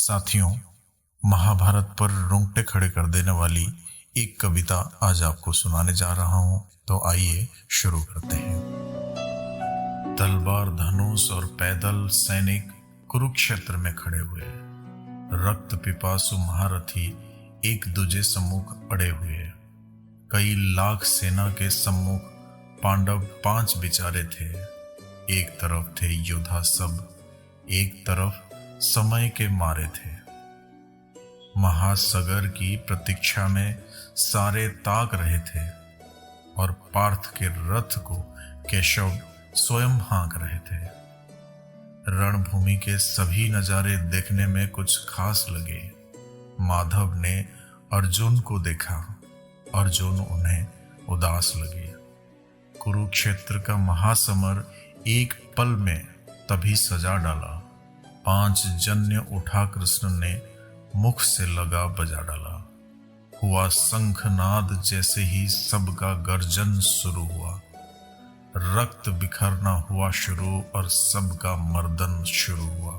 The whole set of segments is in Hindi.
साथियों, महाभारत पर रोंगटे खड़े कर देने वाली एक कविता आज आपको सुनाने जा रहा हूं, तो आइए शुरू करते हैं। तलवार, धनुष और पैदल सैनिक कुरुक्षेत्र में खड़े हुए। रक्त पिपासु महारथी एक दूजे सम्मुख अड़े हुए। कई लाख सेना के सम्मुख पांडव 5 बिचारे थे। एक तरफ थे योद्धा सब, एक तरफ समय के मारे थे। महासागर की प्रतीक्षा में सारे ताक रहे थे और पार्थ के रथ को केशव स्वयं हाँक रहे थे। रणभूमि के सभी नजारे देखने में कुछ खास लगे। माधव ने अर्जुन को देखा, अर्जुन उन्हें उदास लगे। कुरुक्षेत्र का महासमर एक पल में तभी सजा डाला। 5 जन्य उठा कृष्ण ने मुख से लगा बजा डाला। हुआ शंखनाद, जैसे ही सबका गर्जन शुरू हुआ। रक्त बिखरना हुआ शुरू और सबका मर्दन शुरू हुआ।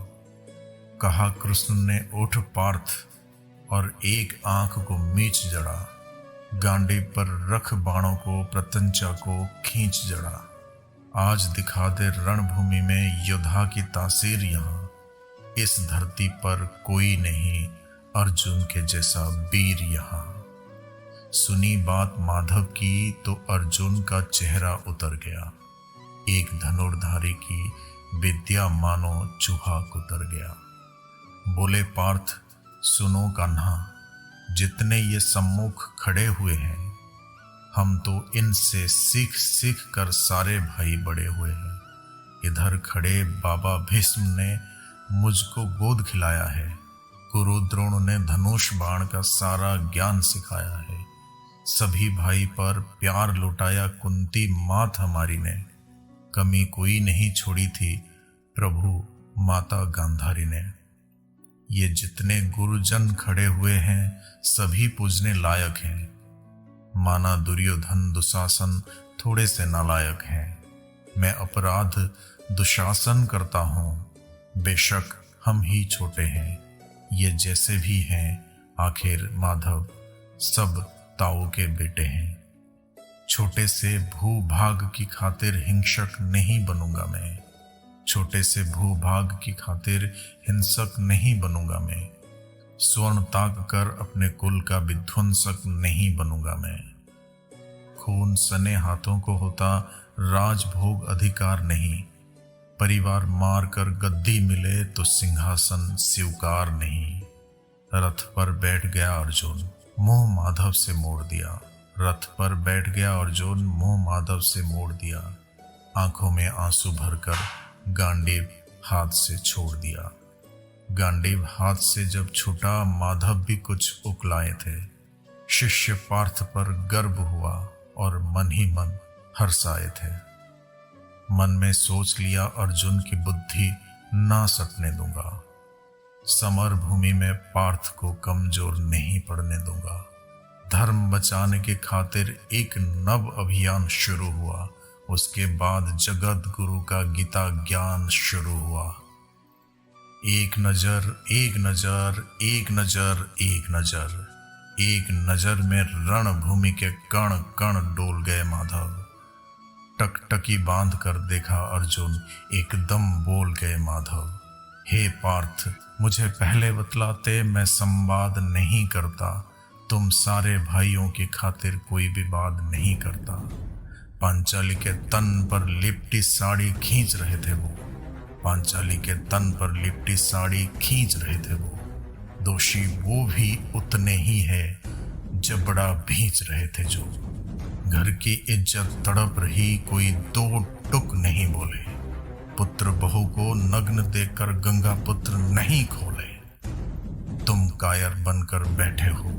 कहा कृष्ण ने, उठ पार्थ, और एक आंख को मीच जड़ा। गांडी पर रख बाणों को, प्रत्यंचा को खींच जड़ा। आज दिखा दे रणभूमि में योद्धा की तासीर। यहाँ इस धरती पर कोई नहीं अर्जुन के जैसा वीर। यहाँ सुनी बात माधव की तो अर्जुन का चेहरा उतर गया। एक धनुर्धारी की विद्या मानो चूहा कुतर गया। बोले पार्थ, सुनो कान्हा, जितने ये सम्मुख खड़े हुए हैं, हम तो इनसे सीख सीख कर सारे भाई बड़े हुए हैं। इधर खड़े बाबा भीष्म ने मुझको गोद खिलाया है। गुरु द्रोण ने धनुष बाण का सारा ज्ञान सिखाया है। सभी भाई पर प्यार लुटाया कुंती मात हमारी ने। कमी कोई नहीं छोड़ी थी प्रभु माता गांधारी ने। ये जितने गुरुजन खड़े हुए हैं सभी पूजने लायक हैं। माना दुर्योधन दुशासन थोड़े से नालायक हैं। मैं अपराध दुशासन करता हूँ, बेशक हम ही छोटे हैं। ये जैसे भी हैं आखिर माधव सब ताऊ के बेटे हैं। छोटे से भूभाग की खातिर हिंसक नहीं बनूंगा मैं। छोटे से भूभाग की खातिर हिंसक नहीं बनूंगा मैं। स्वर्ण ताक कर अपने कुल का विध्वंसक नहीं बनूंगा मैं। खून सने हाथों को होता राजभोग अधिकार नहीं। परिवार मार कर गद्दी मिले तो सिंहासन स्वीकार नहीं। रथ पर बैठ गया अर्जुन, मुंह माधव से मोड़ दिया। रथ पर बैठ गया अर्जुन, मुंह माधव से मोड़ दिया। आंखों में आंसू भरकर गांडीव हाथ से छोड़ दिया। गांडीव हाथ से जब छूटा माधव भी कुछ उकलाए थे। शिष्य पार्थ पर गर्व हुआ और मन ही मन हर्षाए थे। मन में सोच लिया अर्जुन की बुद्धि ना सटने दूंगा। समर भूमि में पार्थ को कमजोर नहीं पड़ने दूंगा। धर्म बचाने के खातिर एक नव अभियान शुरू हुआ। उसके बाद जगत गुरु का गीता ज्ञान शुरू हुआ। एक नजर, एक नजर, एक नजर, एक नजर, एक नजर में रणभूमि के कण कण डोल गए माधव। टकटकी बांध कर देखा अर्जुन, एकदम बोल गए माधव। हे पार्थ, मुझे पहले बतलाते, मैं संवाद नहीं करता। तुम सारे भाइयों की खातिर कोई विवाद नहीं करता। पांचाली के तन पर लिपटी साड़ी खींच रहे थे वो। पांचाली के तन पर लिपटी साड़ी खींच रहे थे वो। दोषी वो भी उतने ही है, जबड़ा भींच रहे थे जो। घर की इज्जत तड़प रही, कोई दो टुक नहीं बोले। पुत्र बहू को नग्न देखकर गंगा पुत्र नहीं खोले। तुम कायर बनकर बैठे हो।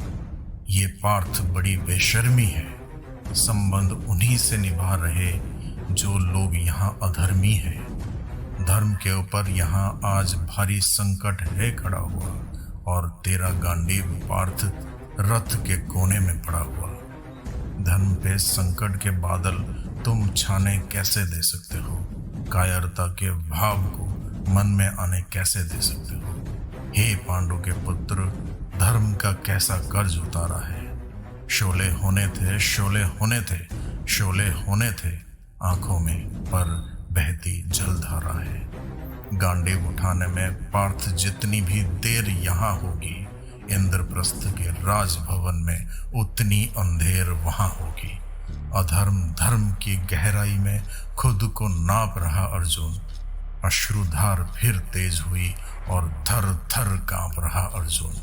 ये पार्थ बड़ी बेशर्मी है। संबंध उन्हीं से निभा रहे जो लोग यहाँ अधर्मी है। धर्म के ऊपर यहाँ आज भारी संकट है खड़ा हुआ और तेरा गांडीव पार्थ रथ के कोने में पड़ा हुआ। धर्म पे संकट के बादल तुम छाने कैसे दे सकते हो? कायरता के भाव को मन में आने कैसे दे सकते हो? हे हे पांडु के पुत्र, धर्म का कैसा कर्ज उतारा है। शोले होने थे, शोले होने थे, शोले होने थे आंखों में, पर बहती जलधारा है। गांडीव उठाने में पार्थ जितनी भी देर यहाँ होगी, इंद्रप्रस्थ के राजभवन में उतनी अंधेर वहां होगी। अधर्म धर्म की गहराई में खुद को नाप रहा अर्जुन, अश्रुधार फिर तेज हुई और थर थर कांप रहा अर्जुन।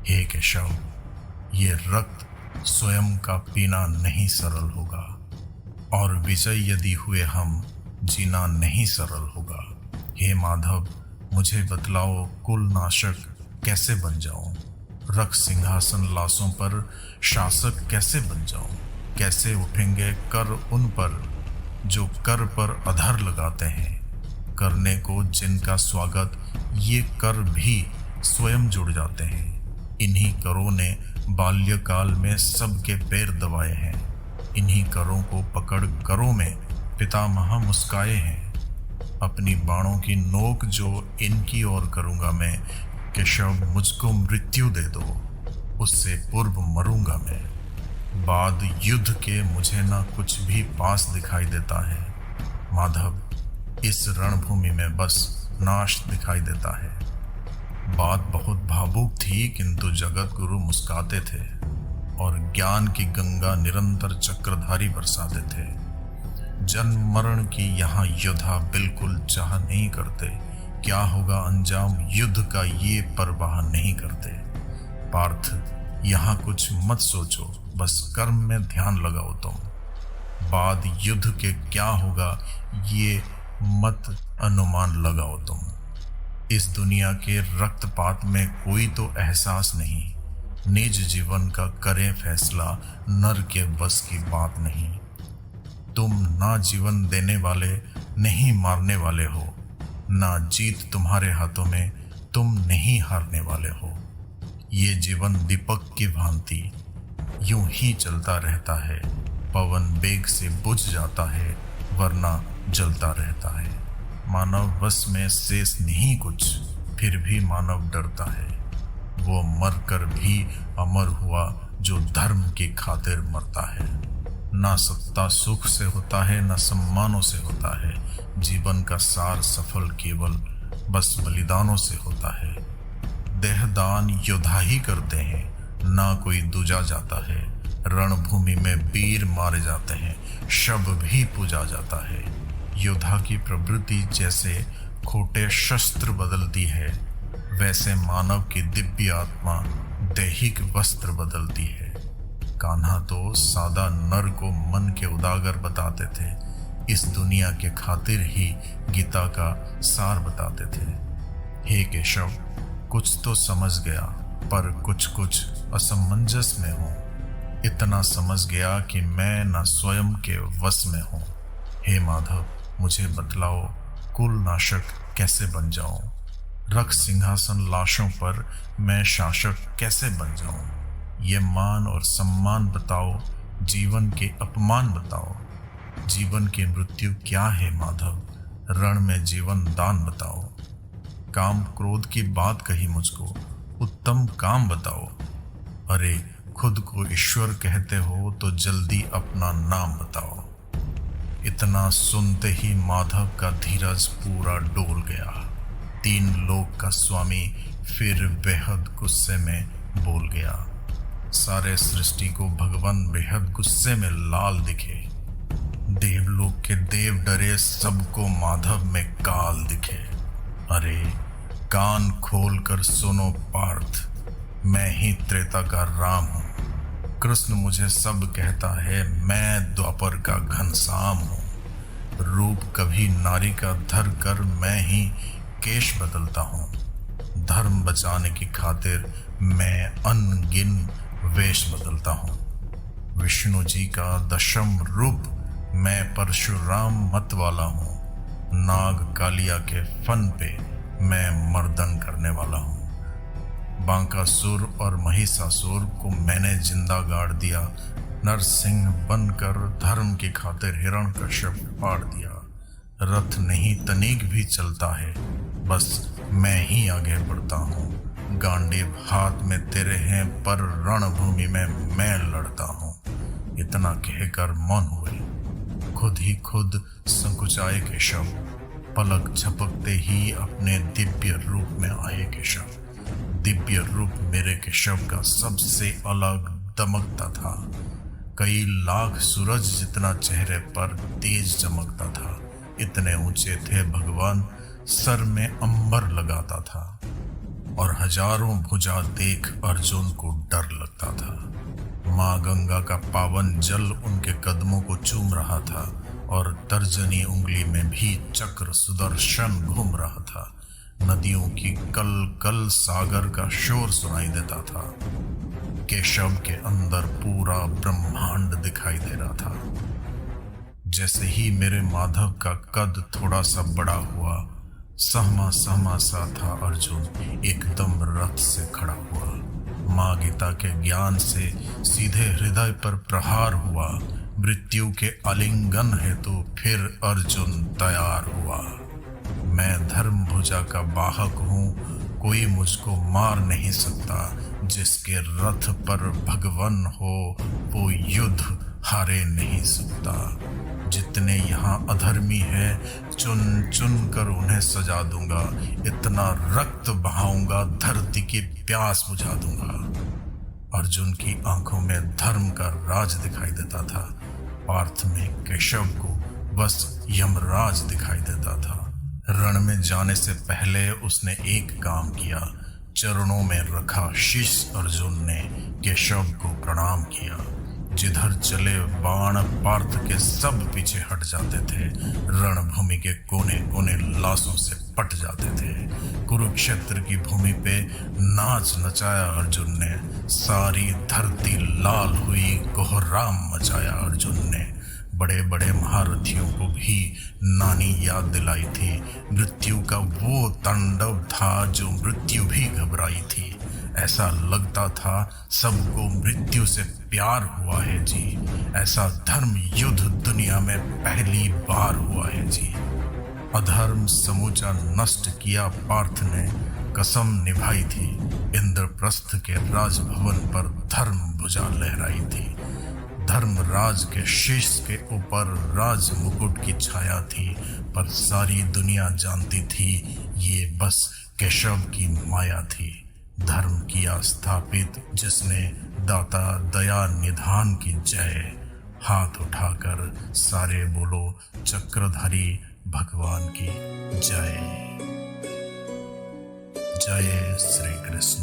हे केशव, ये रक्त स्वयं का पीना नहीं सरल होगा, और विजय यदि हुए हम, जीना नहीं सरल होगा। हे माधव, मुझे बतलाओ, कुल नाशक कैसे बन जाऊं? रख सिंहासन लाशों पर शासक कैसे बन जाऊं? कैसे उठेंगे कर उन पर जो कर पर अधर लगाते हैं? करने को जिनका स्वागत ये कर भी स्वयं जुड़ जाते हैं। इन्हीं करों ने बाल्यकाल में सबके पैर दबाए हैं। इन्हीं करों को पकड़ करों में पितामह मुस्काए हैं। अपनी बाणों की नोक जो इनकी ओर करूंगा मैं, केशव मुझको मृत्यु दे दो, उससे पूर्व मरूंगा मैं। बाद युद्ध के मुझे ना कुछ भी पास दिखाई देता है माधव, इस रणभूमि में बस नाश दिखाई देता है। बात बहुत भावुक थी, किंतु जगत गुरु मुस्काते थे और ज्ञान की गंगा निरंतर चक्रधारी बरसाते थे। जन्म मरण की यहाँ योद्धा बिल्कुल चाह नहीं करते, क्या होगा अंजाम युद्ध का ये परवाह नहीं करते। पार्थ, यहाँ कुछ मत सोचो, बस कर्म में ध्यान लगाओ तुम। बाद युद्ध के क्या होगा ये मत अनुमान लगाओ तुम। इस दुनिया के रक्तपात में कोई तो एहसास नहीं, निज जीवन का करे फैसला नर के बस की बात नहीं। तुम ना जीवन देने वाले नहीं मारने वाले हो, ना जीत तुम्हारे हाथों में, तुम नहीं हारने वाले हो। ये जीवन दीपक की भांति यूं ही चलता रहता है, पवन बेग से बुझ जाता है वरना जलता रहता है। मानव वश में शेष नहीं कुछ, फिर भी मानव डरता है। वो मरकर भी अमर हुआ जो धर्म की खातिर मरता है। ना सत्ता सुख से होता है, ना सम्मानों से होता है। जीवन का सार सफल केवल बस बलिदानों से होता है। देहदान योद्धा ही करते हैं, ना कोई दूजा जाता है। रणभूमि में वीर मारे जाते हैं, शव भी पूजा जाता है। योद्धा की प्रवृत्ति जैसे खोटे शस्त्र बदलती है, वैसे मानव की दिव्य आत्मा दैहिक वस्त्र बदलती है। कान्हा तो सादा नर को मन के उदागर बताते थे, इस दुनिया के खातिर ही गीता का सार बताते थे। हे केशव, कुछ तो समझ गया, पर कुछ कुछ असमंजस में हूँ। इतना समझ गया कि मैं न स्वयं के वश में हूँ। हे माधव, मुझे बतलाओ, कुल नाशक कैसे बन जाऊं? रख सिंहासन लाशों पर मैं शासक कैसे बन जाऊं? ये मान और सम्मान बताओ, जीवन के अपमान बताओ। जीवन की मृत्यु क्या है माधव? रण में जीवन दान बताओ। काम क्रोध की बात कही मुझको, उत्तम काम बताओ। अरे, खुद को ईश्वर कहते हो तो जल्दी अपना नाम बताओ। इतना सुनते ही माधव का धीरज पूरा डोल गया। तीन लोक का स्वामी फिर बेहद गुस्से में बोल गया। सारे सृष्टि को भगवान बेहद गुस्से में लाल दिखे। देवलोक के देव डरे, सबको माधव में काल दिखे। अरे, कान खोल कर सुनो पार्थ, मैं ही त्रेता का राम हूँ। कृष्ण मुझे सब कहता है, मैं द्वापर का घनश्याम हूँ। रूप कभी नारी का धर कर मैं ही केश बदलता हूँ। धर्म बचाने की खातिर मैं अनगिन वेश बदलता हूँ। विष्णु जी का दशम रूप मैं परशुराम मत वाला हूँ। नाग कालिया के फन पे मैं मर्दन करने वाला हूँ। बांकासुर और महिषासुर को मैंने जिंदा गाड़ दिया। नरसिंह बनकर धर्म की खातिर हिरण्यकश्यप फाड़ दिया। रथ नहीं तनिक भी चलता है, बस मैं ही आगे बढ़ता हूँ। गांडीव हाथ में तेरे हैं, पर रणभूमि में मैं लड़ता हूँ। इतना कहकर मौन हुए। खुद ही खुद संकुचाए केशव। पलक झपकते ही अपने दिव्य रूप में आए केशव। दिव्य रूप मेरे केशव का सबसे अलग दमकता था। कई लाख सूरज जितना चेहरे पर तेज चमकता था। इतने ऊंचे थे भगवान, सर में अंबर लगाता था। और हजारों भुजा देख अर्जुन को डर लगता था। माँ गंगा का पावन जल उनके कदमों को चूम रहा था और तर्जनी उंगली में भी चक्र सुदर्शन घूम रहा था। नदियों की कल कल सागर का शोर सुनाई देता था। केशव के अंदर पूरा ब्रह्मांड दिखाई दे रहा था। जैसे ही मेरे माधव का कद थोड़ा सा बड़ा हुआ, सहमा सहमा सा था अर्जुन एकदम रथ से खड़ा हुआ। माँ गीता के ज्ञान से सीधे हृदय पर प्रहार हुआ। मृत्यु के आलिंगन हेतु फिर अर्जुन तैयार हुआ। मैं धर्म भुजा का वाहक हूँ, कोई मुझको मार नहीं सकता। जिसके रथ पर भगवान हो वो युद्ध हारे नहीं सकता। जितने यहाँ अधर्मी हैं चुन चुन कर उन्हें सजा दूंगा। इतना रक्त बहाऊंगा धरती की प्यास बुझा दूंगा। अर्जुन की आंखों में धर्म का राज दिखाई देता था। पार्थ में केशव को बस यमराज दिखाई देता था। रण में जाने से पहले उसने एक काम किया। चरणों में रखा शीश अर्जुन ने केशव को प्रणाम किया। जिधर चले बाण पार्थ के सब पीछे हट जाते थे। रणभूमि के कोने कोने लाशों से पट जाते थे। कुरुक्षेत्र की भूमि पे नाच नचाया अर्जुन ने। सारी धरती लाल हुई, कोहराम मचाया अर्जुन ने। बड़े बड़े महारथियों को भी नानी याद दिलाई थी। मृत्यु का वो तांडव था जो मृत्यु भी घबराई थी। ऐसा लगता था सबको मृत्यु से प्यार हुआ है जी। ऐसा धर्म युद्ध दुनिया में पहली बार हुआ है जी। अधर्म समूचा नष्ट किया पार्थ ने, कसम निभाई थी। इंद्रप्रस्थ के राजभवन पर धर्म भुजा लहराई थी। धर्मराज के शीश के ऊपर राज मुकुट की छाया थी, पर सारी दुनिया जानती थी ये बस केशव की माया थी। धर्म किया स्थापित जिसने, दाता दया निधान की जय। हाथ उठाकर सारे बोलो चक्रधारी भगवान की जय। जय श्री कृष्ण।